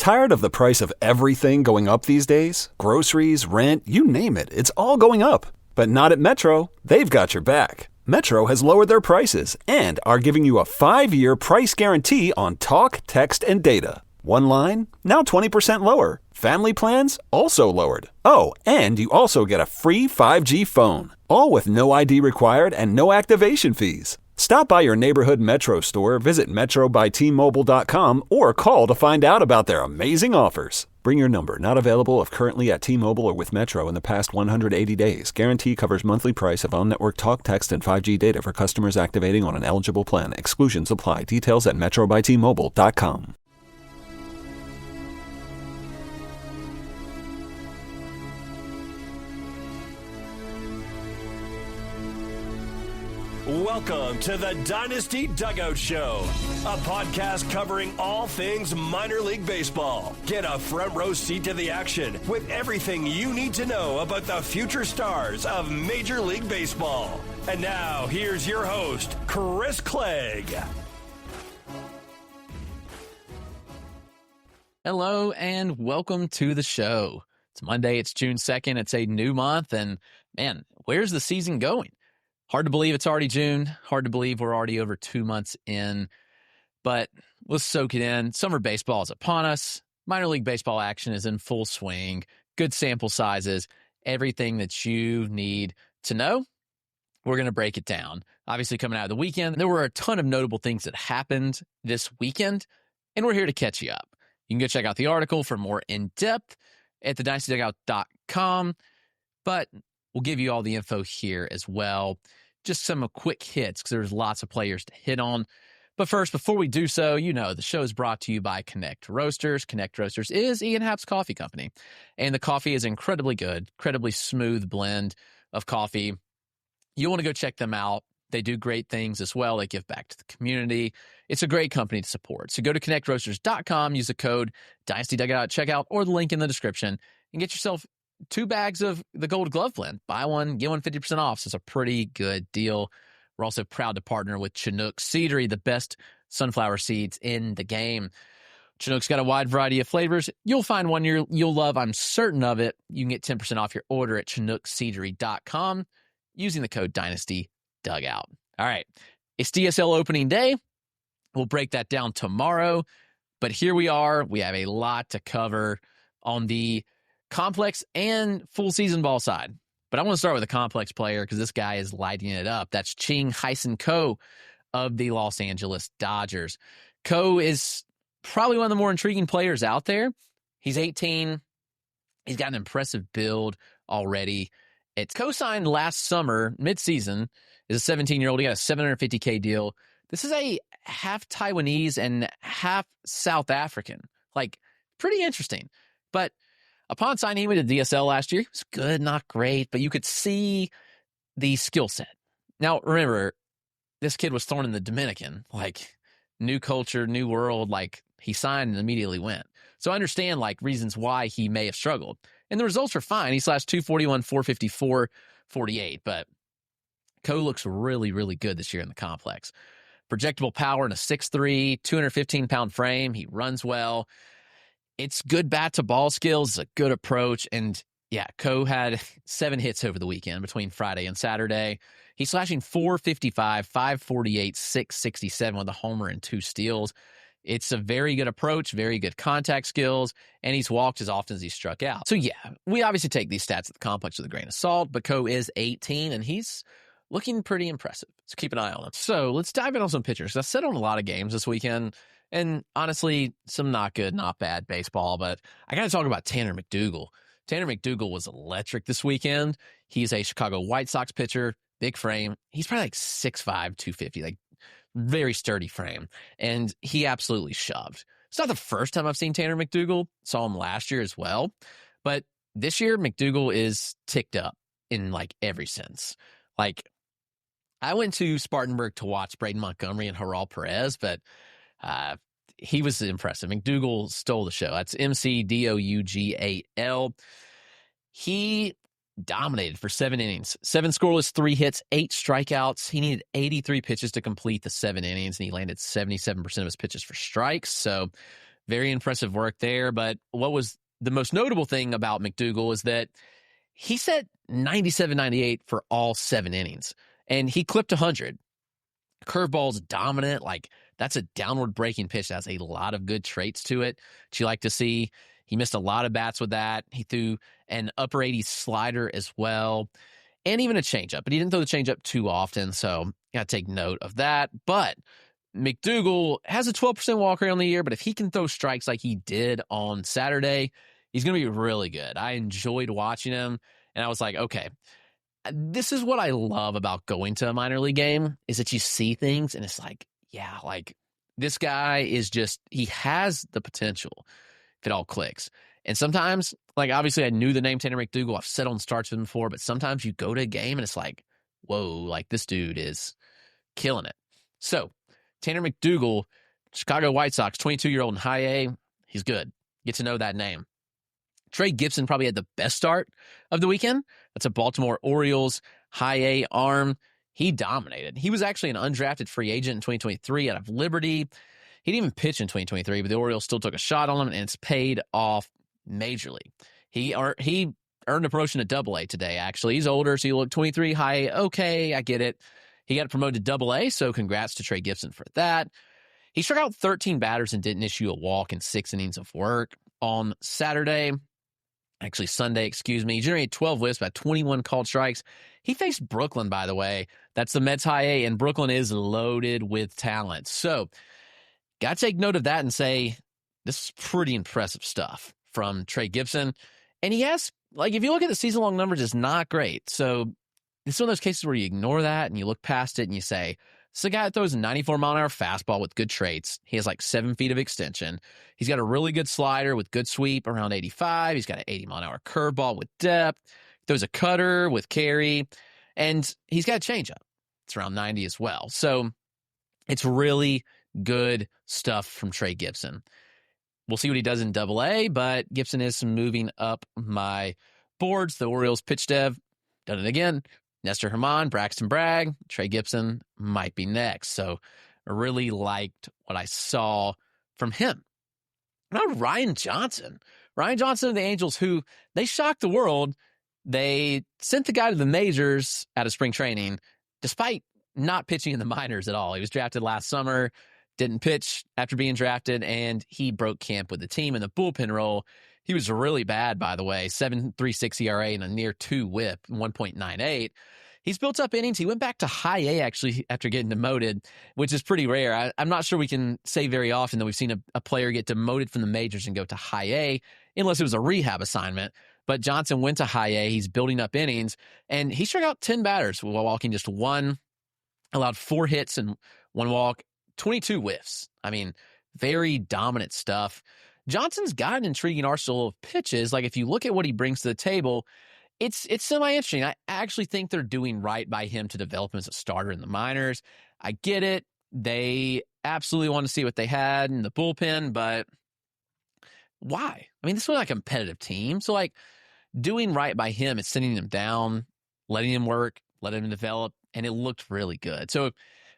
Tired of the price of everything going up these days? Groceries, rent, you name it, it's all going up. But not at Metro. They've got your back. Metro has lowered their prices and are giving you a 5-year price guarantee on talk, text, and data. One line, now 20% lower. Family plans, also lowered. Oh, and you also get a free 5G phone. All with no ID required and no activation fees. Stop by your neighborhood Metro store, visit metrobytmobile.com, or call to find out about their amazing offers. Bring your number. Not available if currently at T-Mobile or with Metro in the past 180 days. Guarantee covers monthly price of on-network talk, text, and 5G data for customers activating on an eligible plan. Exclusions apply. Details at metrobytmobile.com. Welcome to the Dynasty Dugout Show, a podcast covering all things minor league baseball. Get a front row seat to the action with everything you need to know about the future stars of Major League Baseball. And now, here's your host, Chris Clegg. Hello and welcome to the show. It's Monday, it's June 2nd, it's a new month, and man, where's the season going? Hard to believe it's already June. Hard to believe we're already over 2 months in. But let's soak it in. Summer baseball is upon us. Minor league baseball action is in full swing. Good sample sizes. Everything that you need to know. We're going to break it down. Obviously, coming out of the weekend, there were a ton of notable things that happened this weekend, and we're here to catch you up. You can go check out the article for more in-depth at thedynastydugout.com, but we'll give you all the info here as well. Just some quick hits because there's lots of players to hit on. But first, before we do so, you know, the show is brought to you by Connect Roasters. Connect Roasters is Ian Happ's coffee company. And the coffee is incredibly good, incredibly smooth blend of coffee. You want to go check them out. They do great things as well. They give back to the community. It's a great company to support. So go to connectroasters.com, use the code DynastyDugout at checkout or the link in the description, and get yourself 2 bags of the Gold Glove blend. Buy one, get one 50% off. So it's a pretty good deal. We're also proud to partner with Chinook Seedery, the best sunflower seeds in the game. Chinook's got a wide variety of flavors. You'll find one you'll love. I'm certain of it. You can get 10% off your order at chinookseedery.com using the code DynastyDugout. All right. It's DSL opening day. We'll break that down tomorrow. But here we are. We have a lot to cover on the complex and full season ball side. But I want to start with a complex player because this guy is lighting it up. That's Ching-Hsien Ko of the Los Angeles Dodgers. Ko is probably one of the more intriguing players out there. He's 18. He's got an impressive build already. It's co-signed last summer, mid-season, is a 17-year-old. He got a $750K deal. This is a half Taiwanese and half South African. Like, pretty interesting. But upon signing him with the DSL last year, he was good, not great, but you could see the skill set. Now, remember, this kid was thrown in the Dominican, like new culture, new world, like he signed and immediately went. So I understand like reasons why he may have struggled. And the results were fine. He slashed 241, 454, 48, but Ko looks really, really good this year in the complex. Projectable power in a 6'3", 215-pound frame. He runs well. It's good bat-to-ball skills. It's a good approach. And, yeah, Ko had 7 hits over the weekend between Friday and Saturday. He's slashing 455, 548, 667 with a homer and 2 steals. It's a very good approach, very good contact skills, and he's walked as often as he's struck out. So, yeah, we obviously take these stats at the complex with a grain of salt, but Ko is 18, and he's looking pretty impressive. So keep an eye on him. So let's dive in on some pitchers. I said on a lot of games this weekend, and honestly, some not good, not bad baseball, but I got to talk about Tanner McDougal. Tanner McDougal was electric this weekend. He's a Chicago White Sox pitcher, big frame. He's probably like 6'5", 250, like very sturdy frame, and he absolutely shoved. It's not the first time I've seen Tanner McDougal. Saw him last year as well, but this year McDougal is ticked up in like every sense. Like, I went to Spartanburg to watch Braden Montgomery and Harold Perez, but he was impressive. McDougal stole the show. That's McDougal. He dominated for 7 innings, 7 scoreless, 3 hits, 8 strikeouts. He needed 83 pitches to complete the 7 innings, and he landed 77% of his pitches for strikes. So Very impressive work there. But what was the most notable thing about McDougal is that he set 97-98 for all 7 innings, and he clipped 100. Curveball's dominant. Like, that's a downward breaking pitch that has a lot of good traits to it that you like to see. He missed a lot of bats with that. He threw an upper 80s slider as well, and even a changeup, but he didn't throw the changeup too often, so you got to take note of that. But McDougal has a 12% walk rate on the year, but if he can throw strikes like he did on Saturday, he's going to be really good. I enjoyed watching him, and I was like, okay, this is what I love about going to a minor league game, is that you see things, and it's like, yeah, like, this guy is just, he has the potential if it all clicks. And sometimes, like, obviously I knew the name Tanner McDougal. I've said on starts with him before, but sometimes you go to a game and it's like, whoa, like, this dude is killing it. So, Tanner McDougal, Chicago White Sox, 22-year-old in high A, he's good. Get to know that name. Trey Gibson probably had the best start of the weekend. That's a Baltimore Orioles high A arm. He dominated. He was actually an undrafted free agent in 2023 out of Liberty. He didn't even pitch in 2023, but the Orioles still took a shot on him, and it's paid off majorly. He earned a promotion to Double-A today, actually. He's older, so you look 23 high A. Okay, I get it. He got promoted to Double-A, so congrats to Trey Gibson for that. He struck out 13 batters and didn't issue a walk in 6 innings of work on Sunday. He generated 12 whiffs, about 21 called strikes. He faced Brooklyn, by the way. That's the Mets high A, and Brooklyn is loaded with talent. So, got to take note of that and say, this is pretty impressive stuff from Trey Gibson. And he has, like, if you look at the season-long numbers, it's not great. So, it's one of those cases where you ignore that and you look past it and you say, it's a guy that throws a 94-mile-an-hour fastball with good traits. He has like 7 feet of extension. He's got a really good slider with good sweep around 85. He's got an 80-mile-an-hour curveball with depth. Throws a cutter with carry. And he's got a changeup. It's around 90 as well. So it's really good stuff from Trey Gibson. We'll see what he does in Double-A, but Gibson is moving up my boards. The Orioles pitch dev, done it again. Nestor Herman, Braxton Bragg, Trey Gibson might be next. So I really liked what I saw from him. Now Ryan Johnson of the Angels, who they shocked the world. They sent the guy to the majors out of spring training, despite not pitching in the minors at all. He was drafted last summer, didn't pitch after being drafted, and he broke camp with the team in the bullpen role. He was really bad, by the way, 7.36 ERA and a near 2 whip, 1.98. He's built up innings. He went back to high A, actually, after getting demoted, which is pretty rare. I'm not sure we can say very often that we've seen a player get demoted from the majors and go to high A, unless it was a rehab assignment. But Johnson went to high A. He's building up innings, and he struck out 10 batters while walking just 1, allowed 4 hits and 1 walk, 22 whiffs. I mean, very dominant stuff. Johnson's got an intriguing arsenal of pitches. Like, if you look at what he brings to the table, it's semi-interesting. I actually think they're doing right by him to develop him as a starter in the minors. I get it. They absolutely want to see what they had in the bullpen, but why? I mean, this was a competitive team. So, like, doing right by him is sitting him down, letting him work, letting him develop, and it looked really good. So,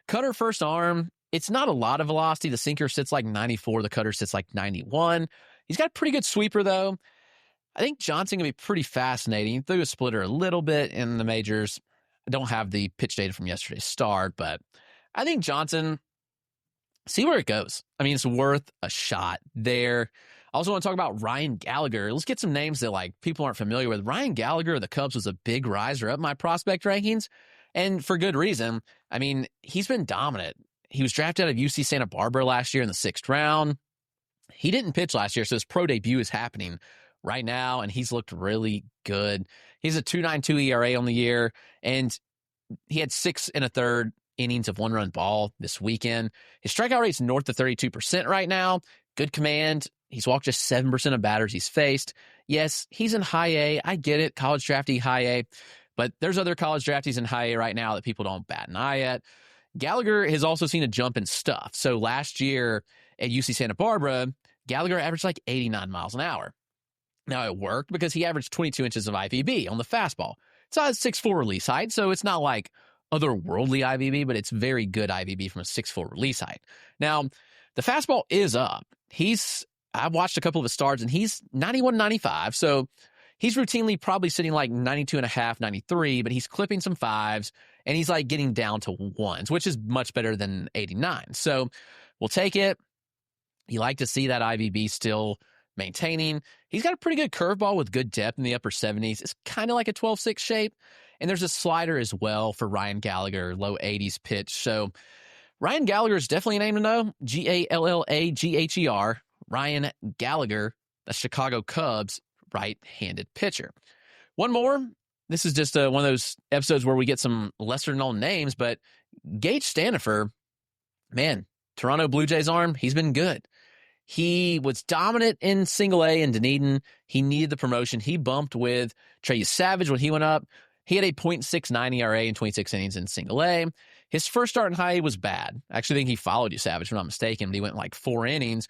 cutter first arm, it's not a lot of velocity. The sinker sits like 94. The cutter sits like 91. He's got a pretty good sweeper, though. I think Johnson can be pretty fascinating. He threw a splitter a little bit in the majors. I don't have the pitch data from yesterday's start, but I think Johnson, see where it goes. I mean, it's worth a shot there. I also want to talk about Ryan Gallagher. Let's get some names that, like, people aren't familiar with. Ryan Gallagher of the Cubs was a big riser up my prospect rankings, and for good reason. I mean, he's been dominant. He was drafted out of UC Santa Barbara last year in the 6th round. He didn't pitch last year, so his pro debut is happening right now, and he's looked really good. He's a 2.92 ERA on the year, and he had 6 1/3 innings of 1-run ball this weekend. His strikeout rate's north of 32% right now. Good command. He's walked just 7% of batters he's faced. Yes, he's in high A. I get it, college draftee high A, but there's other college draftees in high A right now that people don't bat an eye at. Gallagher has also seen a jump in stuff. So last year at UC Santa Barbara, Gallagher averaged like 89 miles an hour. Now, it worked because he averaged 22 inches of IVB on the fastball. It's not a 6'4" release height, so it's not like otherworldly IVB, but it's very good IVB from a 6'4" release height. Now, the fastball is up. He's I've watched a couple of his starts, and he's 91, 95. So he's routinely probably sitting like 92 and a half, 93, but he's clipping some fives, and he's like getting down to ones, which is much better than 89. So we'll take it. You like to see that IVB still maintaining. He's got a pretty good curveball with good depth in the upper 70s. It's kind of like a 12-6 shape. And there's a slider as well for Ryan Gallagher, low 80s pitch. So Ryan Gallagher is definitely a name to know. Gallagher. Ryan Gallagher, the Chicago Cubs right-handed pitcher. One more. This is just one of those episodes where we get some lesser-known names, but Gage Stanifer, man, Toronto Blue Jays arm, he's been good. He was dominant in single A in Dunedin. He needed the promotion. He bumped with Trey Savage when he went up. He had a .69 ERA in 26 innings in single A. His first start in high A was bad. I actually think he followed you, Savage, if I'm not mistaken, but he went like 4 innings,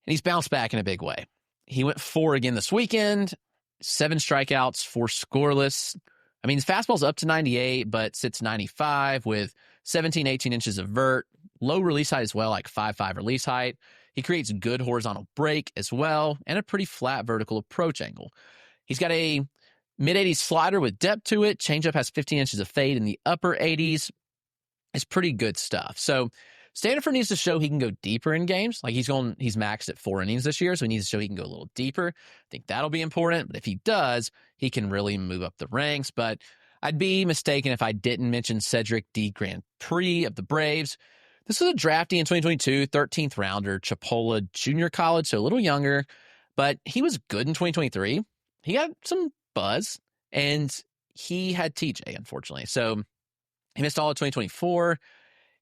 and he's bounced back in a big way. He went 4 again this weekend, 7 strikeouts, 4 scoreless. I mean, his fastball's up to 98, but sits 95 with 17, 18 inches of vert. Low release height as well, like 5'5" release height. He creates good horizontal break as well, and a pretty flat vertical approach angle. He's got a mid-80s slider with depth to it. Changeup has 15 inches of fade in the upper 80s. It's pretty good stuff. So Stanifer needs to show he can go deeper in games. Like he's maxed at 4 innings this year, so he needs to show he can go a little deeper. I think that'll be important. But if he does, he can really move up the ranks. But I'd be mistaken if I didn't mention Cedric De Grandpre of the Braves. This was a drafty in 2022, 13th rounder, Chipola Junior College, so a little younger, but he was good in 2023. He got some buzz, and he had TJ, unfortunately. So he missed all of 2024.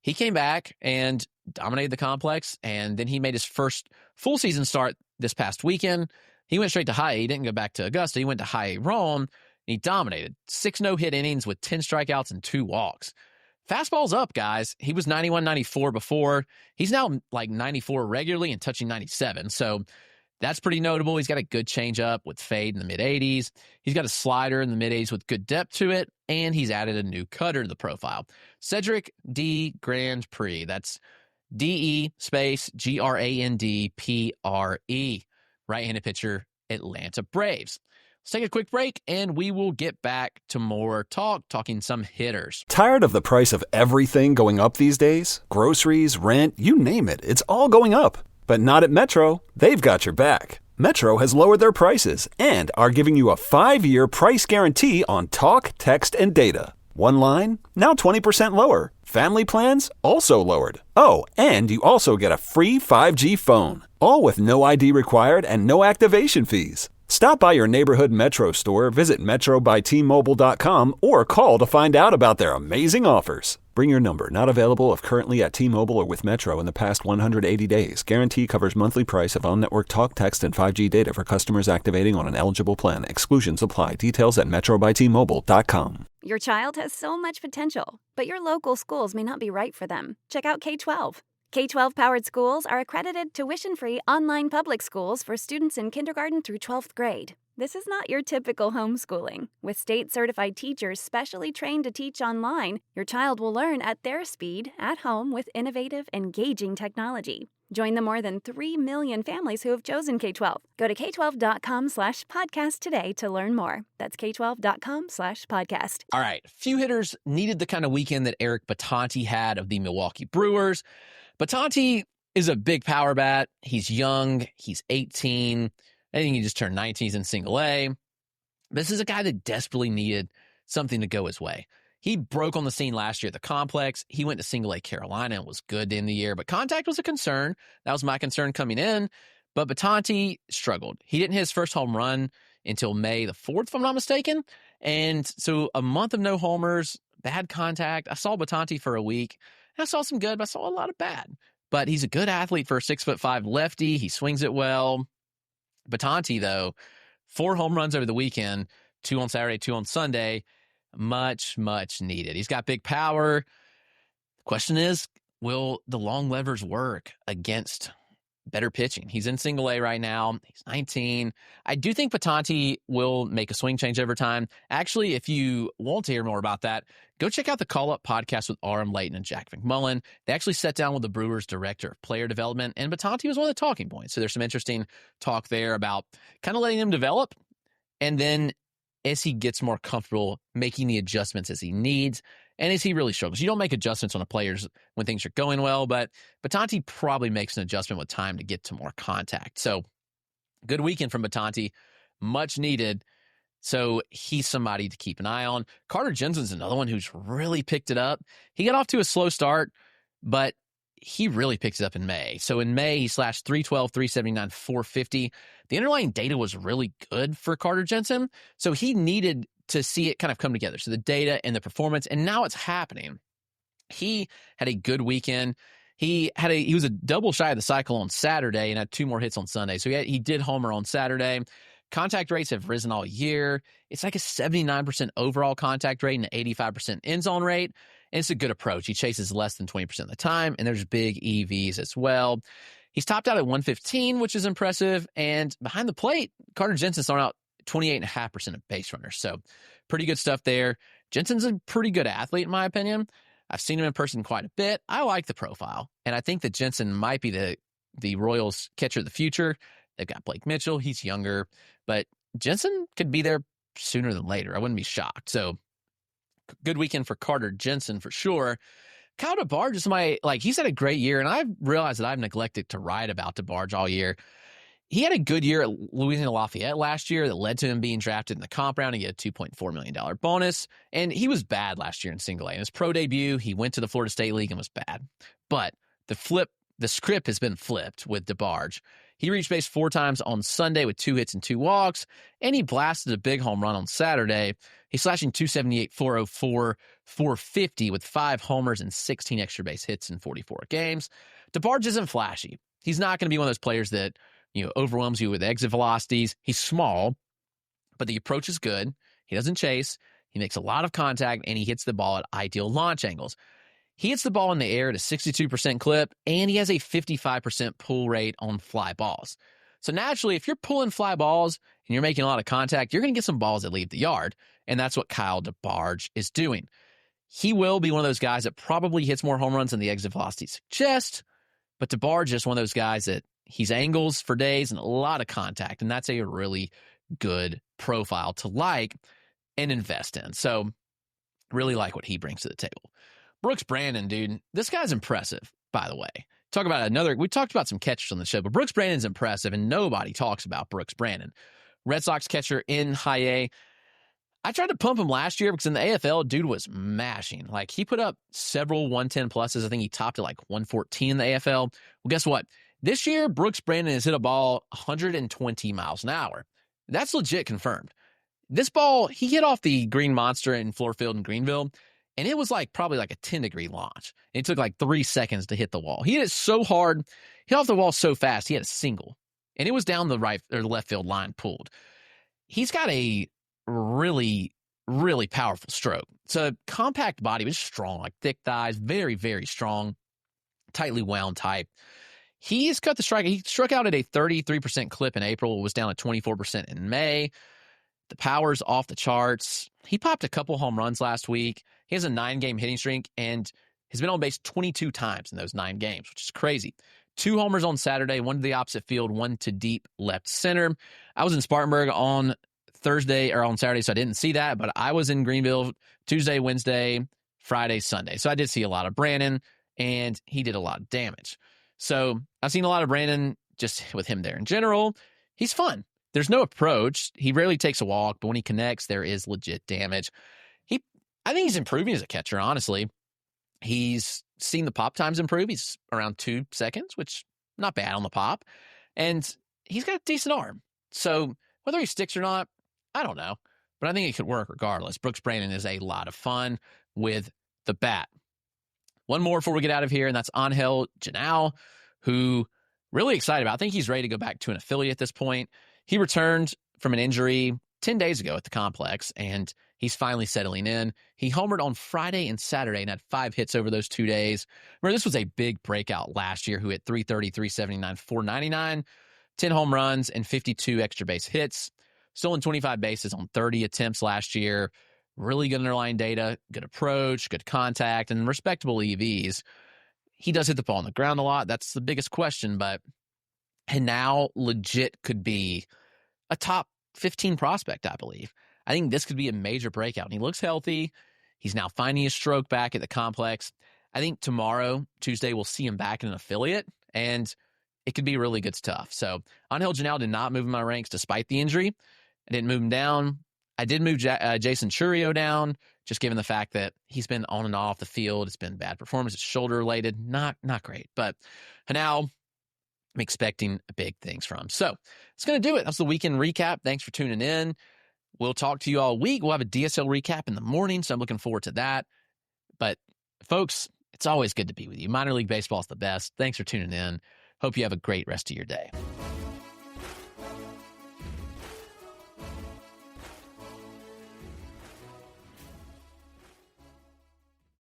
He came back and dominated the complex, and then he made his first full season start this past weekend. He went straight to high A. He didn't go back to Augusta. He went to high A Rome, and he dominated. 6 no-hit innings with 10 strikeouts and 2 walks. Fastball's up, guys. He was 91, 94 before. He's now like 94 regularly and touching 97. So that's pretty notable. He's got a good changeup with fade in the mid-80s. He's got a slider in the mid-80s with good depth to it, and he's added a new cutter to the profile. Cedric De Grandpre. That's D-E space Grandpre. Right-handed pitcher, Atlanta Braves. Let's take a quick break, and we will get back to more talking some hitters. Tired of the price of everything going up these days? Groceries, rent, you name it, it's all going up. But not at Metro. They've got your back. Metro has lowered their prices and are giving you a 5-year price guarantee on talk, text, and data. One line, now 20% lower. Family plans, also lowered. Oh, and you also get a free 5G phone. All with no ID required and no activation fees. Stop by your neighborhood Metro store, visit metrobytmobile.com, or call to find out about their amazing offers. Bring your number. Not available if currently at T-Mobile or with Metro in the past 180 days. Guarantee covers monthly price of on-network talk, text, and 5G data for customers activating on an eligible plan. Exclusions apply. Details at metrobytmobile.com. Your child has so much potential, but your local schools may not be right for them. Check out K-12. K-12-powered schools are accredited tuition-free online public schools for students in kindergarten through 12th grade. This is not your typical homeschooling. With state-certified teachers specially trained to teach online, your child will learn at their speed, at home, with innovative, engaging technology. Join the more than 3 million families who have chosen K-12. Go to k12.com/podcast today to learn more. That's k12.com/podcast. All right, a few hitters needed the kind of weekend that Eric Bitonti had of the Milwaukee Brewers. Bitonti is a big power bat. He's young. He's 18. I think he just turned 19. He's in single A. This is a guy that desperately needed something to go his way. He broke on the scene last year at the complex. He went to single A Carolina and was good to end the year, but contact was a concern. That was my concern coming in. But Bitonti struggled. He didn't hit his first home run until May the 4th, if I'm not mistaken. And so a month of no homers, bad contact. I saw Bitonti for a week. I saw some good, but I saw a lot of bad. But he's a good athlete for a 6'5" lefty. He swings it well. Bitonti, though, 4 home runs over the weekend, 2 on Saturday, 2 on Sunday. Much, much needed. He's got big power. The question is, will the long levers work against better pitching. He's in single A right now. He's 19. I do think Bitonti will make a swing change over time. Actually, if you want to hear more about that, go check out the Call Up podcast with R.M. Layton and Jack McMullen. They actually sat down with the Brewers director of player development, and Bitonti was one of the talking points. So there's some interesting talk there about kind of letting him develop, and then as he gets more comfortable, making the adjustments as he needs, and as he really struggles. You don't make adjustments on the players when things are going well, but Bitonti probably makes an adjustment with time to get to more contact. So good weekend from Bitonti, much needed. So he's somebody to keep an eye on. Carter Jensen's another one who's really picked it up. He got off to a slow start, but he really picked it up in May. So in May, he slashed 312, 379, 450. The underlying data was really good for Carter Jensen. So he needed to see it kind of come together. So the data and the performance, and now it's happening. He had a good weekend. He was a double shy of the cycle on Saturday and had 2 more hits on Sunday. So he did homer on Saturday. Contact rates have risen all year. It's like a 79% overall contact rate and an 85% end zone rate. And it's a good approach. He chases less than 20% of the time, and there's big EVs as well. He's topped out at 115, which is impressive. And behind the plate, Carter Jensen's thrown out 28.5% of base runners. So pretty good stuff there. Jensen's a pretty good athlete, in my opinion. I've seen him in person quite a bit. I like the profile. And I think that Jensen might be the Royals catcher of the future. They've got Blake Mitchell. He's younger. But Jensen could be there sooner than later. I wouldn't be shocked. So good weekend for Carter Jensen for sure. Kyle DeBarge is he's had a great year, and I've realized that I've neglected to write about DeBarge all year. He had a good year at Louisiana Lafayette last year that led to him being drafted in the comp round. He get a $2.4 million bonus, and he was bad last year in single A. In his pro debut, he went to the Florida State League and was bad. But the script has been flipped with DeBarge. He reached base 4 times on Sunday with 2 hits and 2 walks, and he blasted a big home run on Saturday. He's slashing 278, 404, 450 with 5 homers and 16 extra base hits in 44 games. DeBarge isn't flashy. He's not going to be one of those players that overwhelms you with exit velocities. He's small, but the approach is good. He doesn't chase. He makes a lot of contact, and he hits the ball at ideal launch angles. He hits the ball in the air at a 62% clip, and he has a 55% pull rate on fly balls. So naturally, if you're pulling fly balls and you're making a lot of contact, you're going to get some balls that leave the yard, and that's what Kyle DeBarge is doing. He will be one of those guys that probably hits more home runs than the exit velocity suggests, but DeBarge is one of those guys that he's angles for days and a lot of contact, and that's a really good profile to like and invest in. So really like what he brings to the table. Brooks Brannon, dude, this guy's impressive, by the way. We talked about some catchers on the show, but Brooks Brannon's impressive, and nobody talks about Brooks Brannon. Red Sox catcher in high A. I tried to pump him last year because in the AFL, dude was mashing. Like, he put up several 110 pluses. I think he topped at like 114 in the AFL. Well, guess what? This year, Brooks Brannon has hit a ball 120 miles an hour. That's legit confirmed. This ball, he hit off the Green Monster in Fluor Field in Greenville, and it was probably a 10-degree launch. And it took 3 seconds to hit the wall. He hit it so hard, hit off the wall so fast, he had a single. And it was down the right or left field line pulled. He's got a really, really powerful stroke. It's a compact body, but strong, thick thighs, very, very strong, tightly wound type. He's cut the strike. He struck out at a 33% clip in April. It was down at 24% in May. The power's off the charts. He popped a couple home runs last week. He has a 9-game hitting streak and has been on base 22 times in those 9 games, which is crazy. 2 homers on Saturday, 1 to the opposite field, 1 to deep left center. I was in Spartanburg on Saturday, so I didn't see that, but I was in Greenville Tuesday, Wednesday, Friday, Sunday. So I did see a lot of Brannon, and he did a lot of damage. So I've seen a lot of Brannon just with him there in general. He's fun. There's no approach. He rarely takes a walk, but when he connects, there is legit damage. I think he's improving as a catcher, honestly. He's seen the pop times improve. He's around 2 seconds, which not bad on the pop. And he's got a decent arm. So whether he sticks or not, I don't know. But I think it could work regardless. Brooks Brannon is a lot of fun with the bat. One more before we get out of here, and that's Angel Genao, who really excited about. I think he's ready to go back to an affiliate at this point. He returned from an injury 10 days ago at the complex, and he's finally settling in. He homered on Friday and Saturday and had 5 hits over those 2 days. Remember, this was a big breakout last year who hit 330, 379, 499, 10 home runs, and 52 extra base hits. Stolen 25 bases on 30 attempts last year. Really good underlying data, good approach, good contact, and respectable EVs. He does hit the ball on the ground a lot. That's the biggest question, but Genao legit could be a top 15 prospect, I believe. I think this could be a major breakout. And he looks healthy. He's now finding his stroke back at the complex. I think tomorrow, Tuesday, we'll see him back in an affiliate, and it could be really good stuff. So Angel Genao did not move in my ranks despite the injury. I didn't move him down. I did move Jason Churio down, just given the fact that he's been on and off the field. It's been bad performance. It's shoulder-related. Not great. But Genao, I'm expecting big things from. So it's going to do it. That's the weekend recap. Thanks for tuning in. We'll talk to you all week. We'll have a DSL recap in the morning, so I'm looking forward to that. But, folks, it's always good to be with you. Minor League Baseball is the best. Thanks for tuning in. Hope you have a great rest of your day.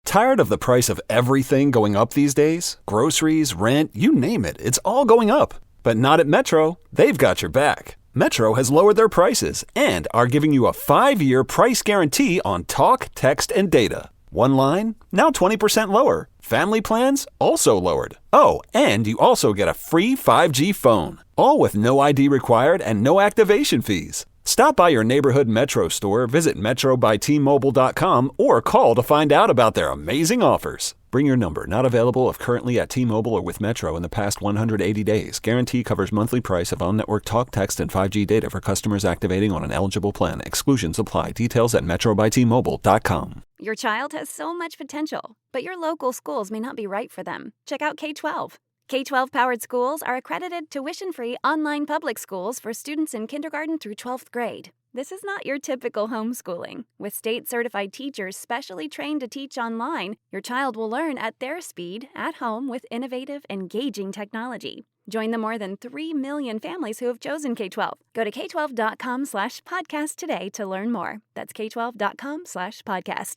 Tired of the price of everything going up these days? Groceries, rent, you name it, it's all going up. But not at Metro. They've got your back. Metro has lowered their prices and are giving you a 5-year price guarantee on talk, text, and data. One line, now 20% lower. Family plans, also lowered. Oh, and you also get a free 5G phone. All with no ID required and no activation fees. Stop by your neighborhood Metro store, visit metrobystmobile.com, or call to find out about their amazing offers. Bring your number. Not available if currently at T-Mobile or with Metro in the past 180 days. Guarantee covers monthly price of on-network talk, text, and 5G data for customers activating on an eligible plan. Exclusions apply. Details at metrobystmobile.com. Your child has so much potential, but your local schools may not be right for them. Check out K-12. K-12-powered schools are accredited tuition-free online public schools for students in kindergarten through 12th grade. This is not your typical homeschooling. With state-certified teachers specially trained to teach online, your child will learn at their speed, at home, with innovative, engaging technology. Join the more than 3 million families who have chosen K-12. Go to k12.com/podcast today to learn more. That's k12.com/podcast.